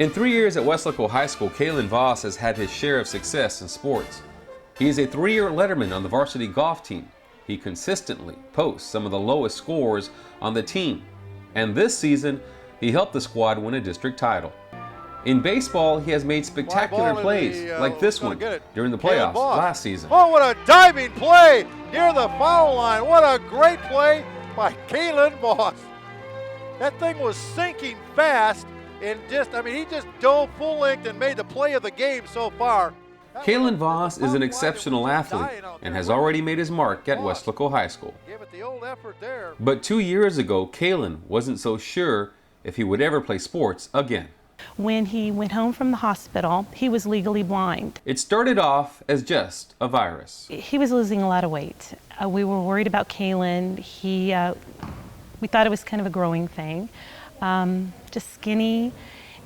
In 3 years at Weslaco High School, Kalen Vos has had his share of success in sports. He is a 3-year letterman on the varsity golf team. He consistently posts some of the lowest scores on the team. And this season, he helped the squad win a district title. In baseball, he has made spectacular plays like this one during the playoffs last season. Oh, what a diving play near the foul line. What a great play by Kalen Vos. That thing was sinking fast and he just dove full length and made the play of the game so far. Kalen Vos is an exceptional athlete and has already made his mark at Weslaco High School. But 2 years ago, Kalen wasn't so sure if he would ever play sports again. When he went home from the hospital, he was legally blind. It started off as just a virus. He was losing a lot of weight. We were worried about Kalen. We thought it was kind of a growing thing. Just skinny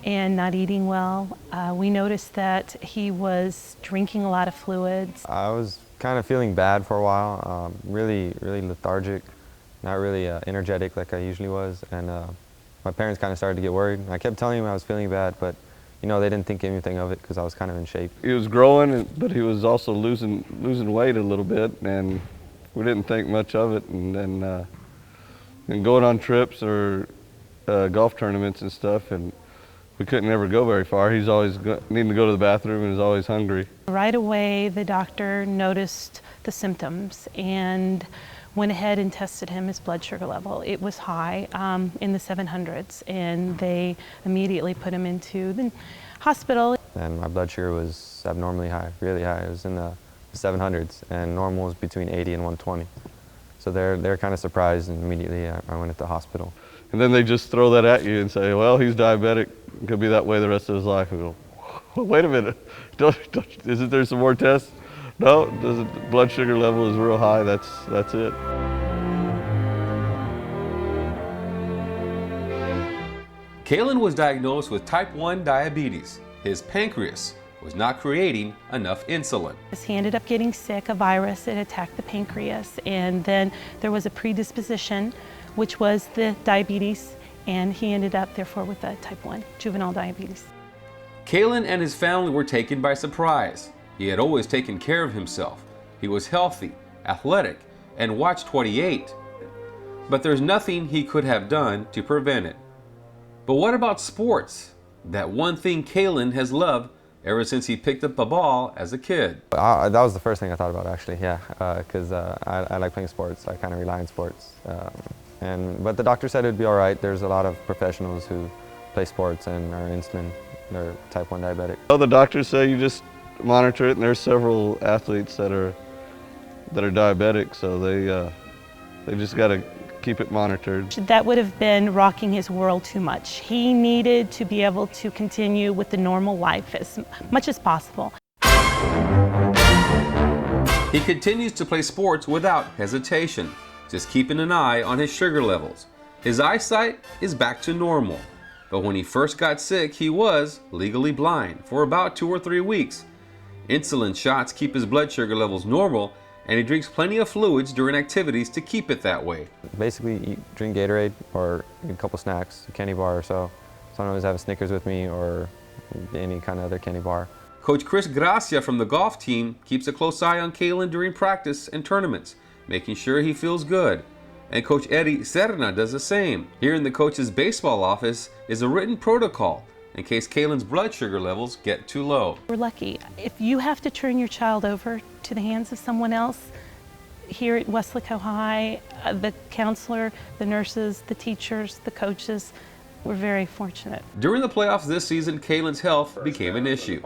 and not eating well. We noticed that he was drinking a lot of fluids. I was kind of feeling bad for a while, really lethargic, not really energetic like I usually was, and my parents kind of started to get worried. I kept telling them I was feeling bad, but they didn't think anything of it because I was kind of in shape. He was growing, but he was also losing weight a little bit, and we didn't think much of it. And then going on trips or golf tournaments and stuff, and we couldn't ever go very far. He's always needing to go to the bathroom and is always hungry. Right away, the doctor noticed the symptoms and went ahead and tested his blood sugar level. It was high, in the 700s, and they immediately put him into the hospital. And my blood sugar was abnormally high, really high. It was in the 700s, and normal was between 80 and 120. So they're kind of surprised, and immediately I went to the hospital. And then they just throw that at you and say, well, he's diabetic. It could be that way the rest of his life. I go, wait a minute, isn't there some more tests? No, blood sugar level is real high, that's it. Kalen was diagnosed with type 1 diabetes. His pancreas was not creating enough insulin. He ended up getting sick, a virus that attacked the pancreas, and then there was a predisposition, which was the diabetes, and he ended up therefore with the type 1 juvenile diabetes. Kalen and his family were taken by surprise. He had always taken care of himself. He was healthy, athletic, and watched what he ate. But there's nothing he could have done to prevent it. But what about sports? That one thing Kalen has loved ever since he picked up a ball as a kid. That was the first thing I thought about, actually, yeah, because I like playing sports. I kind of rely on sports. But the doctor said it'd be all right. There's a lot of professionals who play sports and are insulin, they're type 1 diabetic. Well, the doctors say you just monitor it, and there's several athletes that are diabetic, so they just got to keep it monitored. That would have been rocking his world too much. He needed to be able to continue with the normal life as much as possible. He continues to play sports without hesitation, just keeping an eye on his sugar levels. His eyesight is back to normal, but when he first got sick, he was legally blind for about 2 or 3 weeks. Insulin shots keep his blood sugar levels normal, and he drinks plenty of fluids during activities to keep it that way. Basically, drink Gatorade or eat a couple snacks, a candy bar or so. Sometimes have a Snickers with me or any kind of other candy bar. Coach Chris Gracia from the golf team keeps a close eye on Kalen during practice and tournaments, making sure he feels good. And Coach Eddie Serna does the same. Here in the coach's baseball office is a written protocol in case Kalen's blood sugar levels get too low. We're lucky. If you have to turn your child over to the hands of someone else, here at Weslaco High, the counselor, the nurses, the teachers, the coaches, we're very fortunate. During the playoffs this season, Kalen's health became an issue.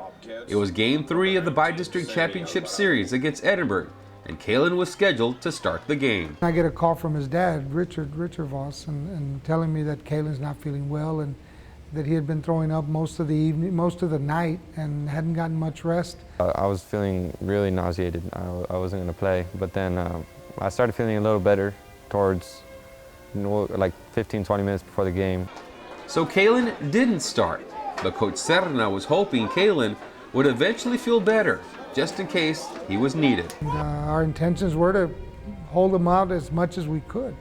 It was Game 3 of the Bi-District Championship Series against Edinburgh, and Kalen was scheduled to start the game. I get a call from his dad, Richard Vos, and telling me that Kalen's not feeling well and that he had been throwing up most of the evening, most of the night, and hadn't gotten much rest. I was feeling really nauseated. I wasn't going to play, but then I started feeling a little better towards like 15-20 minutes before the game. So Kalen didn't start, but Coach Serna was hoping Kalen would eventually feel better, just in case he was needed. And, our intentions were to hold him out as much as we could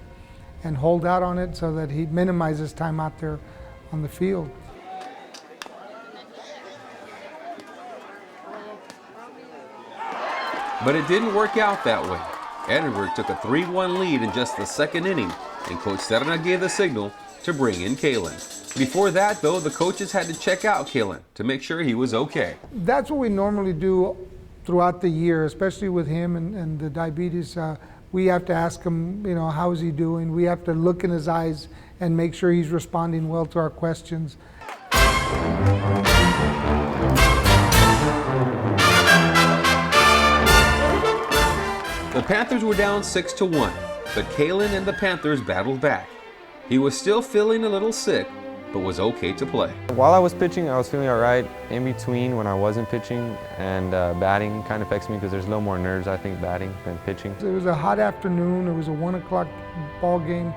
and hold out on it so that he minimizes time out there on the field. But it didn't work out that way. Edinburgh took a 3-1 lead in just the second inning, and Coach Serna gave the signal to bring in Kalen. Before that, though, the coaches had to check out Kalen to make sure he was okay. That's what we normally do throughout the year, especially with him and the diabetes. We have to ask him, how is he doing? We have to look in his eyes and make sure he's responding well to our questions. The Panthers were down 6-1, but Kalen and the Panthers battled back. He was still feeling a little sick, but was okay to play. While I was pitching, I was feeling all right. In between, when I wasn't pitching, and batting kind of affects me because there's a little more nerves, I think, batting than pitching. It was a hot afternoon. It was a 1 o'clock ball game.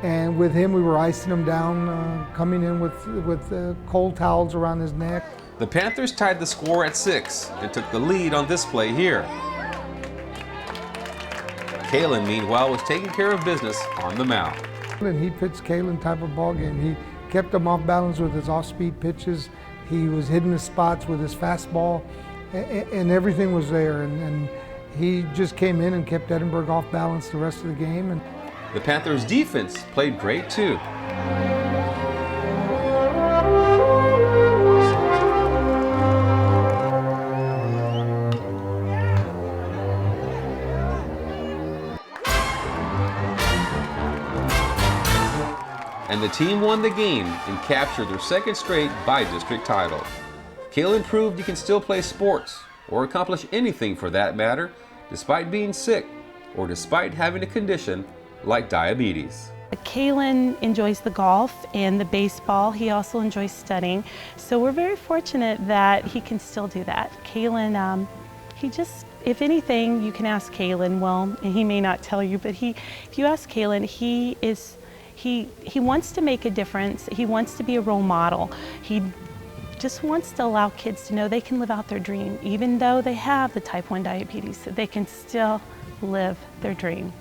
And with him, we were icing him down, coming in with cold towels around his neck. The Panthers tied the score at 6 and took the lead on this play here. Kalen, meanwhile, was taking care of business on the mound. And he pitched Kalen type of ball game. He kept him off balance with his off-speed pitches. He was hitting the spots with his fastball, and everything was there. And he just came in and kept Edinburgh off balance the rest of the game. And the Panthers' defense played great too. And the team won the game and captured their second straight by-district title. Kalen proved he can still play sports, or accomplish anything for that matter, despite being sick, or despite having a condition like diabetes. Kalen enjoys the golf and the baseball. He also enjoys studying. So we're very fortunate that he can still do that. Kalen, if anything, you can ask Kalen, well, and he may not tell you, but if you ask Kalen, he wants to make a difference. He wants to be a role model. He just wants to allow kids to know they can live out their dream. Even though they have the type 1 diabetes, they can still live their dream.